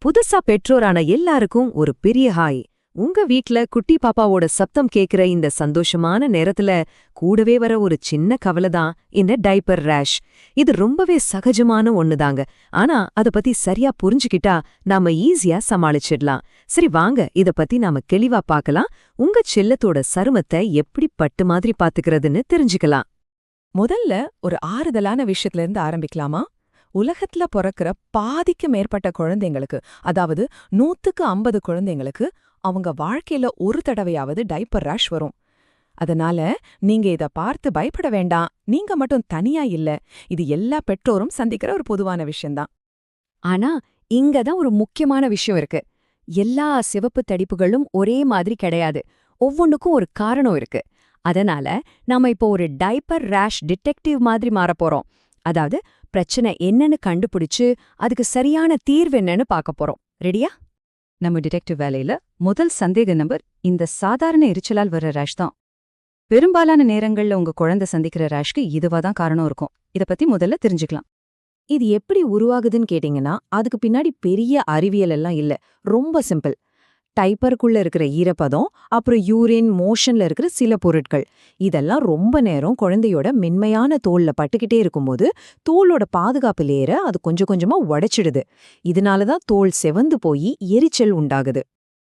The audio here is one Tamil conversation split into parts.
புதுசா பெற்றோரான எல்லாருக்கும் ஒரு பெரிய ஹாய். உங்க வீட்ல குட்டி பாப்பாவோட சப்தம் கேக்குற இந்த சந்தோஷமான நேரத்துல கூடவே வர ஒரு சின்ன கவலைதான் இந்த டைப்பர் ரேஷ். இது ரொம்பவே சகஜமான ஒண்ணுதாங்க. ஆனா அத பத்தி சரியா புரிஞ்சுக்கிட்டா நாம ஈஸியா சமாளிச்சிடலாம். சரி வாங்க இத பத்தி நாம தெளிவா பார்க்கலாம். உங்க செல்லத்தோட சருமத்தை எப்படி பட்டு மாதிரி பாத்துக்கிறதுன்னு தெரிஞ்சுக்கலாம். முதல்ல ஒரு ஆறுதலான விஷயத்துல இருந்து ஆரம்பிக்கலாமா? உலகத்துல பிறக்கிற பாதிக்கு மேற்பட்ட குழந்தைங்களுக்கு, அதாவது 150 குழந்தைங்களுக்கு அவங்க வாழ்க்கையில ஒரு தடவையாவது டைப்பர் ரேஷ் வரும். அதனால நீங்க இத பார்த்து பயப்பட வேண்டாம். நீங்க மட்டும் தனியா இல்ல. இது எல்லா பெற்றோரும் சந்திக்கிற ஒரு பொதுவான விஷயம்தான். ஆனா இங்கதான் ஒரு முக்கியமான விஷயம் இருக்கு. எல்லா சிவப்பு தடிப்புகளும் ஒரே மாதிரி கிடையாது. ஒவ்வொன்றுக்கும் ஒரு காரணம் இருக்கு. அதனால நாம இப்போ ஒரு டைப்பர் ரேஷ் டிடெக்டிவ் மாதிரி மாறப்போறோம். அதாவது பிரச்சனை என்னன்னு கண்டுபிடிச்சு அதுக்கு சரியான தீர்வு என்னன்னு பார்க்க போறோம். ரெடியா? நம்ம டிடெக்டிவ் வேலையில முதல் சந்தேக நம்பர் இந்த சாதாரண எரிச்சலால் வர்ற ரேஷ் தான். பெரும்பாலான நேரங்கள்ல உங்க குழந்தை சந்திக்கிற ரேஷ்க்கு இதுவாதான் காரணம் இருக்கும். இத பத்தி முதல்ல தெரிஞ்சுக்கலாம். இது எப்படி உருவாகுதுன்னு கேட்டீங்கன்னா அதுக்கு பின்னாடி பெரிய அறிவியல் எல்லாம் இல்ல. ரொம்ப சிம்பிள். டைப்பருக்குள்ள இருக்கிற ஈரப்பதம், அப்புறம் யூரின், மோஷன்ல இருக்கிற சில பொருட்கள், இதெல்லாம் ரொம்ப நேரம் குழந்தையோட மென்மையான தோல்ல பட்டுக்கிட்டே இருக்கும்போது தோலோட பாதுகாப்பு லேயர அது கொஞ்சம் கொஞ்சமா உடைச்சிடுது. இதனாலதான் தோல் செவந்து போய் எரிச்சல் உண்டாகுது.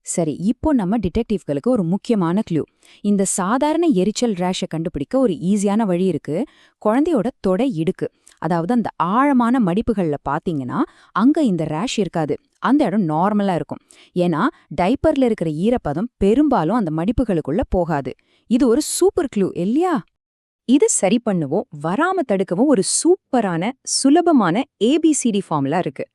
சரி, இப்போ நம்ம டிடெக்டிவ்களுக்கு ஒரு முக்கியமான க்ளூ. இந்த சாதாரண எரிச்சல் ரேஷை கண்டுபிடிக்க ஒரு ஈஸியான வழி இருக்கு. குழந்தையோட தொடை இடுக்கு, அதாவது அந்த ஆழமான மடிப்புகள்ல பாத்தீங்கன்னா அங்க இந்த ரேஷ் இருக்காது. அந்த இடம் நார்மலா இருக்கும். ஏன்னா டைப்பர்ல இருக்கிற ஈரப்பதம் பெரும்பாலும் அந்த மடிப்புகளுக்குள்ள போகாது. இது ஒரு சூப்பர் க்ளூ இல்லையா? இது சரி பண்ணுவோம், வராம தடுக்கவும் ஒரு சூப்பரான சுலபமான ஏபிசிடி ஃபார்முலா இருக்கு.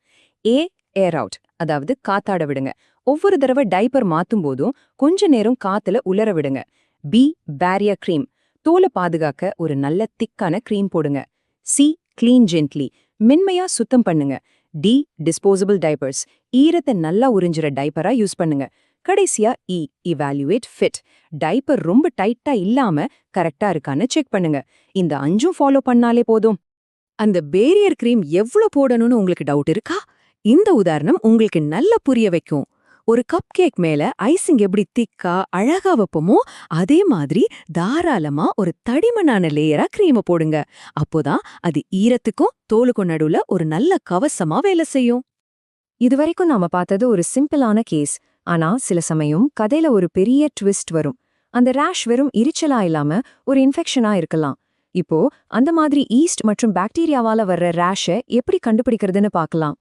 ஏ, ஏர் அவுட், அதாவது காத்தாட விடுங்க. ஒவ்வொரு தடவை டைப்பர் மாத்தும் போதும் கொஞ்ச நேரம் காத்துல உலர விடுங்க. பி, பேரியர் கிரீம், தோலை பாதுகாக்க ஒரு நல்ல திக்கான கிரீம் போடுங்க. சி, கிளீன் ஜென்ட்லி, மென்மையா சுத்தம் பண்ணுங்க. டி, டிஸ்போசபிள் டைப்பர்ஸ், ஈரத்தை நல்லா உறிஞ்சுற டைப்பரா யூஸ் பண்ணுங்க. கடைசியா இ, இவாலுவேட் ஃபிட், டைப்பர் ரொம்ப டைட்டா இல்லாம கரெக்டா இருக்கான்னு செக் பண்ணுங்க. இந்த 5 ஃபாலோ பண்ணாலே போதும். அந்த பேரியர் கிரீம் எவ்ளோ போடணும்னு உங்களுக்கு டவுட் இருக்கா? இந்த உதாரணம் உங்களுக்கு நல்லா புரிய வைக்கும். ஒரு கப் கேக் மேல ஐசிங் எப்படி திக்கா அழகா வைப்போமோ அதே மாதிரி தாராளமா ஒரு தடிமனான லேயரா கிரீம போடுங்க. அப்போதான் அது ஈரத்துக்கும் தோலுக்கும் நடுவுல ஒரு நல்ல கவசமா வேலை செய்யும். இதுவரைக்கும் நாம பார்த்தது ஒரு சிம்பிளான கேஸ். ஆனா சில சமயம் கதையில ஒரு பெரிய ட்விஸ்ட் வரும். அந்த ரேஷ் வெறும் எரிச்சலா இல்லாம ஒரு இன்ஃபெக்ஷனா இருக்கலாம். இப்போ அந்த மாதிரி ஈஸ்ட் மற்றும் பாக்டீரியாவால வர்ற ரேஷை எப்படி கண்டுபிடிக்கிறதுன்னு பார்க்கலாம்.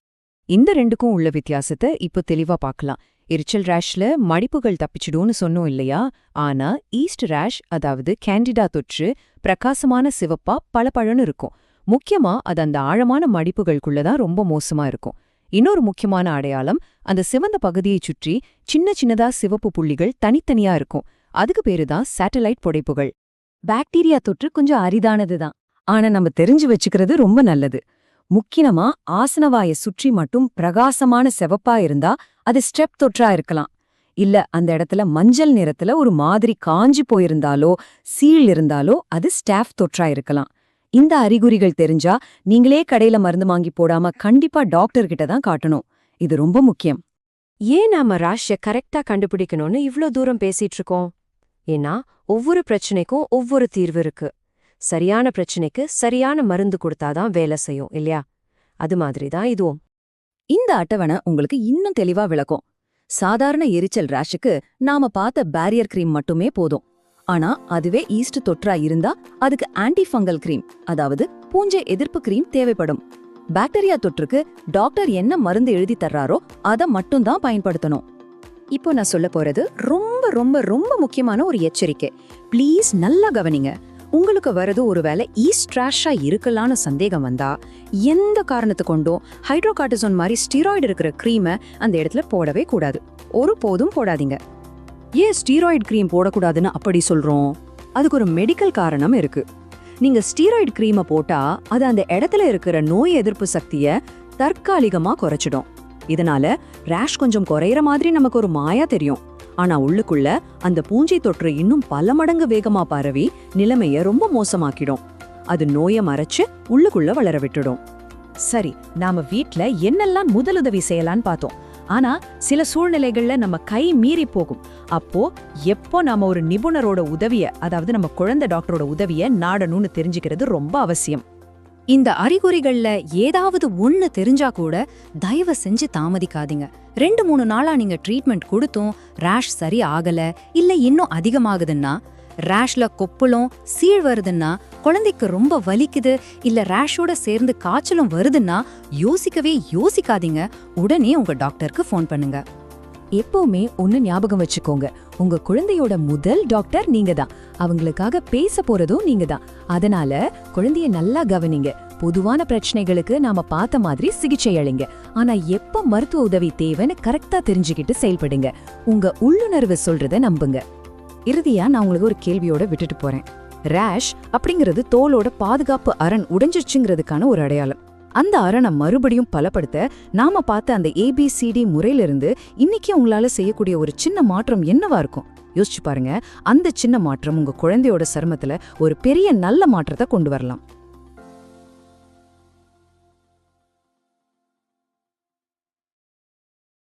இந்த ரெண்டுக்கும் உள்ள வித்தியாசத்தை இப்போ தெளிவா பார்க்கலாம். எரிச்சல் ரேஷ்ல மடிப்புகள் தப்பிச்சிடும்னு சொன்னோம் இல்லையா? ஆனா ஈஸ்ட் ரேஷ், அதாவது கேண்டிடா தொற்று, பிரகாசமான சிவப்பா பளபளன்னு இருக்கும். முக்கியமா அது அந்த ஆழமான மடிப்புகளுக்குள்ளதான் ரொம்ப மோசமா இருக்கும். இன்னொரு முக்கியமான அடையாளம், அந்த சிவந்த பகுதியைச் சுற்றி சின்ன சின்னதா சிவப்பு புள்ளிகள் தனித்தனியா இருக்கும். அதுக்கு பேருதான் சேட்டலைட் புடைப்புகள். பாக்டீரியா தொற்று கொஞ்சம் அரிதானதுதான். ஆனா நம்ம தெரிஞ்சு வச்சுக்கிறது ரொம்ப நல்லது. முக்கியமா ஆசனவாய சுற்றி மட்டும் பிரகாசமான சிவப்பா இருந்தா அது ஸ்ட்ரெப் தொற்றா இருக்கலாம். இல்ல அந்த இடத்துல மஞ்சள் நிறத்துல ஒரு மாதிரி காஞ்சி போயிருந்தாலோ சீழ் இருந்தாலோ அது ஸ்டாஃப் தொற்றா இருக்கலாம். இந்த அறிகுறிகள் தெரிஞ்சா நீங்களே கடையில மருந்து வாங்கி போடாம கண்டிப்பா டாக்டர் கிட்ட தான் காட்டணும். இது ரொம்ப முக்கியம். ஏன் நாம ராஷ்ய கரெக்டா கண்டுபிடிக்கணும்னு இவ்ளோ தூரம் பேசிட்டு இருக்கோம்? ஏன்னா ஒவ்வொரு பிரச்சனைக்கும் ஒவ்வொரு தீர்வு இருக்கு. சரியான பிரச்சனைக்கு சரியான மருந்து கொடுத்தாதான் வேலை செய்யும் இல்லையா? அது மாதிரிதான் இதுவும். இந்த அட்டவணை உங்களுக்கு இன்னும் தெளிவா விளக்கும். சாதாரண எரிச்சல் ரேஷுக்கு நாம பார்த்த பேரியர் கிரீம் மட்டுமே போதும். ஆனா அதுவே ஈஸ்ட் தொற்றா இருந்தா அதுக்கு ஆன்டி ஃபங்கல் கிரீம், அதாவது பூஞ்சை எதிர்ப்பு கிரீம் தேவைப்படும். பாக்டீரியா தொற்றுக்கு டாக்டர் என்ன மருந்து எழுதி தர்றாரோ அதை மட்டும்தான் பயன்படுத்தணும். இப்போ நான் சொல்ல போறது ரொம்ப ரொம்ப ரொம்ப முக்கியமான ஒரு எச்சரிக்கை. ப்ளீஸ் நல்லா கவனிங்க. உங்களுக்கு வரது ஒருவேளை ஈஸ்ட் ரேஷா இருக்கலான்னு சந்தேகம் வந்தா எந்த காரணத்து கொண்டும் ஹைட்ரோகார்டிசோன் மாதிரி ஸ்டீராய்டு இருக்கிற கிரீமை அந்த இடத்துல போடவே கூடாது. ஒரு போதும் போடாதீங்க. ஏன் ஸ்டீராய்டு கிரீம் போடக்கூடாதுன்னு அப்படி சொல்றோம்? அதுக்கு ஒரு மெடிக்கல் காரணம் இருக்கு. நீங்க ஸ்டீராய்டு கிரீமை போட்டா அது அந்த இடத்துல இருக்கிற நோய் எதிர்ப்பு சக்தியை தற்காலிகமா குறைச்சிடும். இதனால ரேஷ் கொஞ்சம் குறையிற மாதிரி நமக்கு ஒரு மாயா தெரியும். ஆனா உள்ளுக்குள்ள அந்த பூஞ்சை தொற்று இன்னும் பல மடங்கு வேகமா பரவி நிலைமைய ரொம்ப மோசமாக்கிடும். அது நோயை மறைச்சு உள்ளுக்குள்ள வளர விட்டுடும். சரி, நாம வீட்ல என்னெல்லாம் முதலுதவி செய்யலான்னு பார்த்தோம். ஆனா சில சூழ்நிலைகள்ல நம்ம கை மீறி போகும். அப்போ எப்போ நாம ஒரு நிபுணரோட உதவிய, அதாவது நம்ம குழந்தை டாக்டரோட உதவிய நாடணும்னு தெரிஞ்சுக்கிறது ரொம்ப அவசியம். இந்த அறிகுறிகள்ல ஏதாவது ஒண்ணு தெரிஞ்சா கூட தயவு செஞ்சு தாமதிக்காதீங்க. 2-3 நாளா நீங்க ட்ரீட்மெண்ட் கொடுத்தும் ரேஷ் சரி ஆகல, இல்ல இன்னும் அதிகமாகுதுன்னா, ரேஷ்ல கொப்பளம் சீழ் வருதுன்னா, குழந்தைக்கு ரொம்ப வலிக்குது, இல்ல ரேஷோட சேர்ந்து காய்ச்சலும் வருதுன்னா யோசிக்கவே யோசிக்காதீங்க. உடனே உங்க டாக்டருக்கு ஃபோன் பண்ணுங்க. எப்பவுமே ஒன்னு ஞாபகம் வச்சுக்கோங்க, உங்க குழந்தையோட முதல் டாக்டர் நீங்க தான். அவங்களுக்காக பேச போறதும் நீங்க தான். அதனால குழந்தைய நல்லா கவனிங்க. பொதுவான பிரச்சனைகளுக்கு நாம பார்த்த மாதிரி சிகிச்சை அளிங்க. ஆனா எப்ப மருத்துவ உதவி தேவைன்னு கரெக்டா தெரிஞ்சுக்கிட்டு செயல்படுங்க. உங்க உள்ளுணர்வு சொல்றத நம்புங்க. இறுதியா நான் உங்களுக்கு ஒரு கேள்வியோட விட்டுட்டு போறேன். ரேஷ் அப்படிங்கிறது தோலோட பாதுகாப்பு அரண் உடைஞ்சிருச்சுங்கிறதுக்கான ஒரு அடையாளம். அந்த அரணை மறுபடியும் பலப்படுத்த நாம பார்த்த அந்த ABCD முறையிலிருந்து இன்னைக்கு உங்களால செய்யக்கூடிய ஒரு சின்ன மாற்றம் என்னவா இருக்கும் யோசிச்சு பாருங்க. அந்த சின்ன மாற்றம் உங்க குழந்தையோட சருமத்துல ஒரு பெரிய நல்ல மாற்றத்தை கொண்டு வரலாம்.